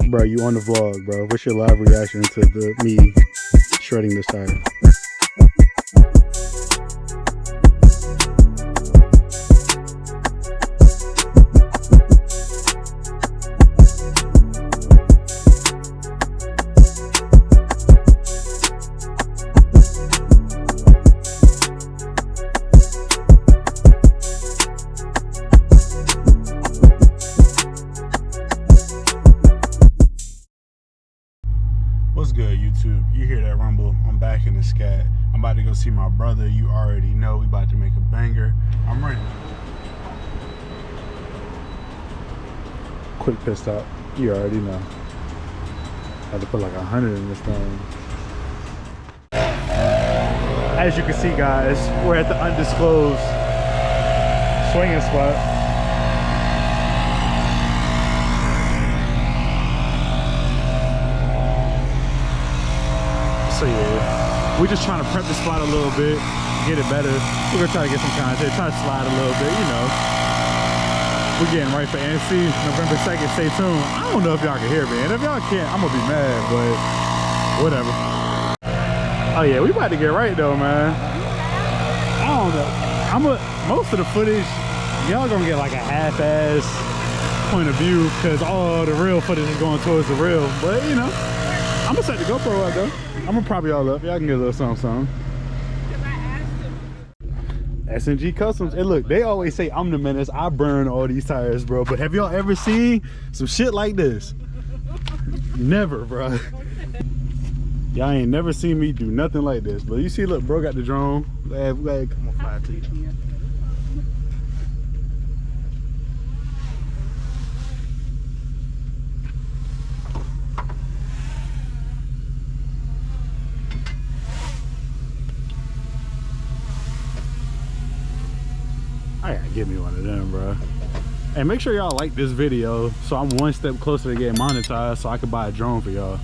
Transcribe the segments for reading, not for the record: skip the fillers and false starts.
Bro, you on the vlog, bro. What's your live reaction to me shredding this tire? What's good, YouTube? You hear that rumble? I'm back in the scat. I'm about to go see my brother. You already know we about to make a banger. I'm ready. Quick pit stop. You already know. Had to put like 100 in this thing. As you can see, guys, we're at the undisclosed swinging spot. So yeah, we're just trying to prep the spot a little bit, get it better. We're gonna try to get some content, try to slide a little bit, you know. We're getting right for NC, November 2nd, stay tuned. I don't know if y'all can hear me, and if y'all can't, I'm gonna be mad, but whatever. Oh yeah, we about to get right though, man. I don't know, most of the footage, y'all gonna get like a half-ass point of view, because all the real footage is going towards the real, but you know. I'm gonna set the GoPro up though. I'm gonna prop y'all up. Y'all can get a little something. SNG Customs. And look, they always say I'm the menace. I burn all these tires, bro. But have y'all ever seen some shit like this? Never, bro. Y'all ain't never seen me do nothing like this. But you see, look, bro got the drone. I'm gonna fly to you. I gotta give me one of them, bro. And make sure y'all like this video so I'm one step closer to getting monetized so I can buy a drone for y'all.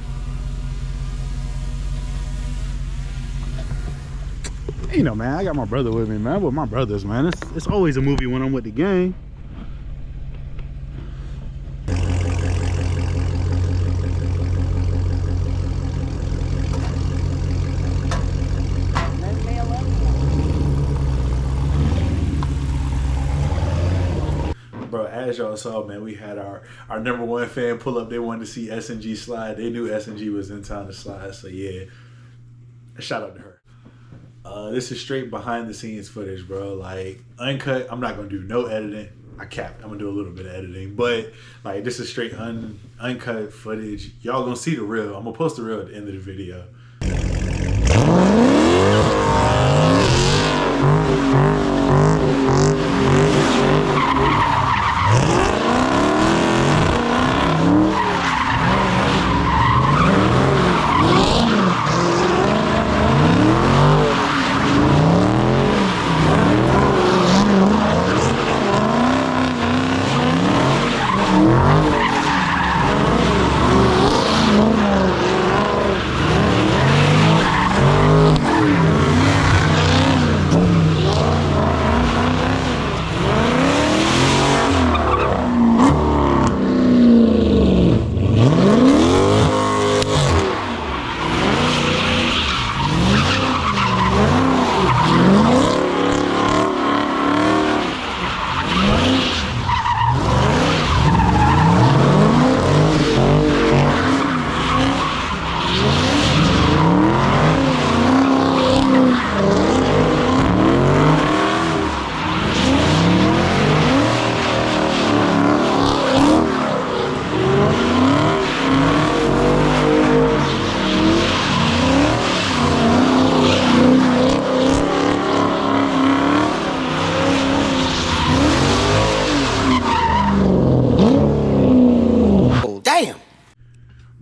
You know, man, I got my brother with me, man. I'm with my brothers, man. It's always a movie when I'm with the gang. Bro, as y'all saw, man, we had our #1 fan pull up. They wanted to see SNG slide. They knew SNG was in town to slide, so yeah, shout out to her. This is straight behind the scenes footage, bro. Like, uncut. I'm not gonna do no editing. I capped. I'm gonna do a little bit of editing, but like, this is straight uncut footage. Y'all gonna see the real. I'm gonna post the real at the end of the video.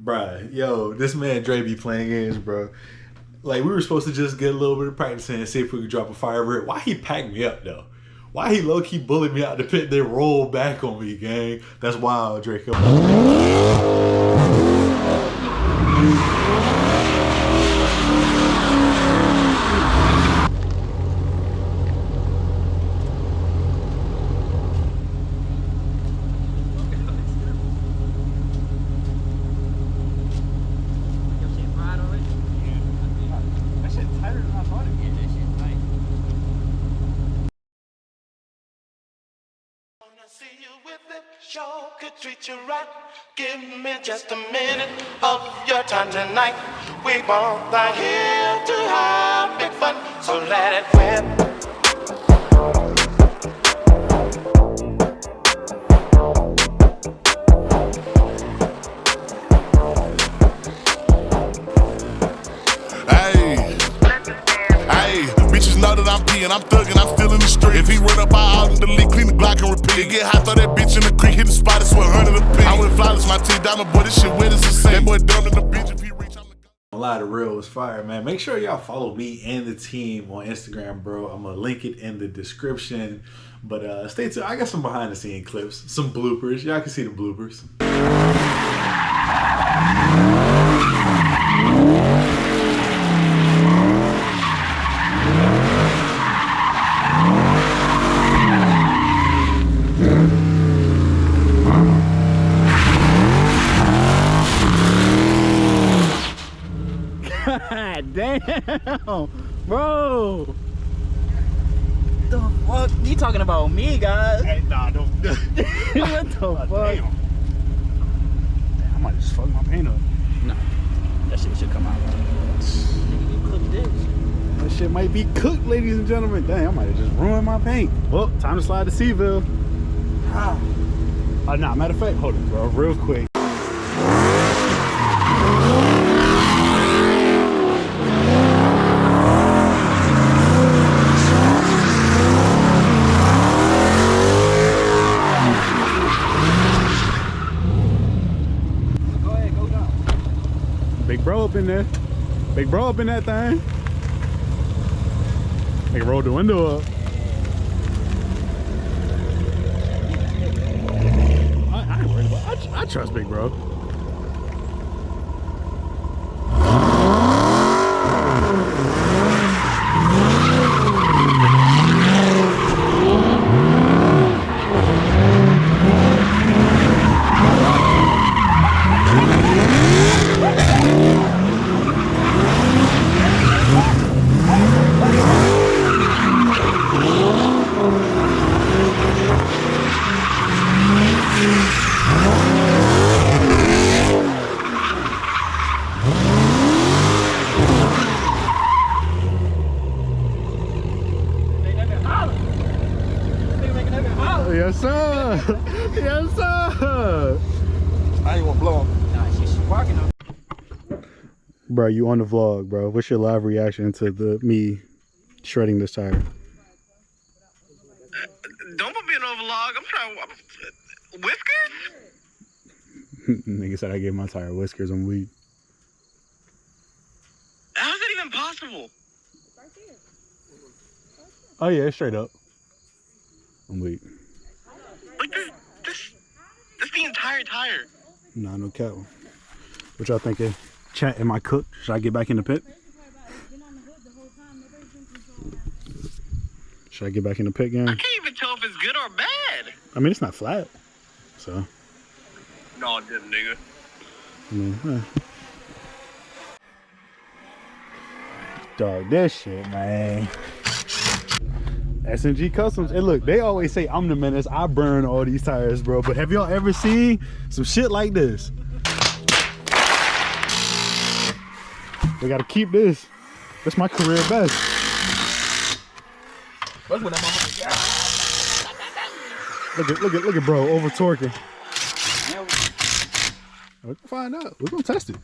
Bruh, yo, this man Dre be playing games, bro. Like, we were supposed to just get a little bit of practice in and see if we could drop a fire rip. Why he packed me up, though? Why he low-key bullied me out the pit, then roll back on me, gang? That's wild, Draco. Sure could treat you right. Give me just a minute of your time tonight. We both are here to have big fun, so let it rip. Bitches know that I'm peeing, I'm thugging, I'm still in the street. If he run up, I out and delete, clean the Glock and repeat. It get hot, throw that bitch in the creek, hit the spot, it's 100 a piece. I went flawless, my teeth diamond, boy, this shit wet as a sink. That boy dumb in the bitch, if he reach, I'm A lot of real was fire, man. Make sure y'all follow me and the team on Instagram, bro. I'm gonna link it in the description. But stay tuned. I got some behind the scene clips, some bloopers. Y'all can see the bloopers. God damn, bro. The fuck? You talking about me, guys? Hey, nah, don't. What the fuck? Damn. I might just fuck my paint up. Nah, that shit should come out. Nigga, you cook this. That shit might be cooked, ladies and gentlemen. Dang, I might have just ruined my paint. Well, time to slide to Seaville. Nah, matter of fact, hold it, bro, real quick. Big bro up in there. Big bro up in that thing. They rolled the window up. I ain't worried about it. I trust Big Bro. Yes, sir. Yes, sir. I ain't gonna blow him. Nah, she's sparking up. Bro, you on the vlog, bro. What's your live reaction to me shredding this tire? Don't put me in a vlog. I'm trying. Whiskers? Nigga said I gave my tire whiskers on weed. How is that even possible? Oh yeah, it's straight up. I'm weak. Like this the entire tire. Nah, no cap. What y'all thinking? Chat, am I cooked? Should I get back in the pit? Should I get back in the pit game? I can't even tell if it's good or bad. I mean, it's not flat, so. No, it didn't, nigga. I mean, Dog, this shit, man. SNG Customs. And look, they always say I'm the menace. I burn all these tires, bro. But have y'all ever seen some shit like this? We gotta keep this. That's my career best. Look Look at bro over torquing. We're gonna find out. We're gonna test it.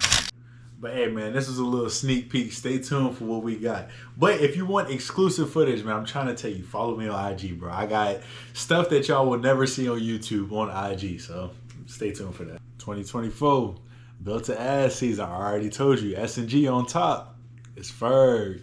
But hey, man, this is a little sneak peek. Stay tuned for what we got. But if you want exclusive footage, man, I'm trying to tell you, follow me on IG, bro. I got stuff that y'all will never see on YouTube on IG, so stay tuned for that. 2024, built to ass season. I already told you, SNG on top. It's Ferg.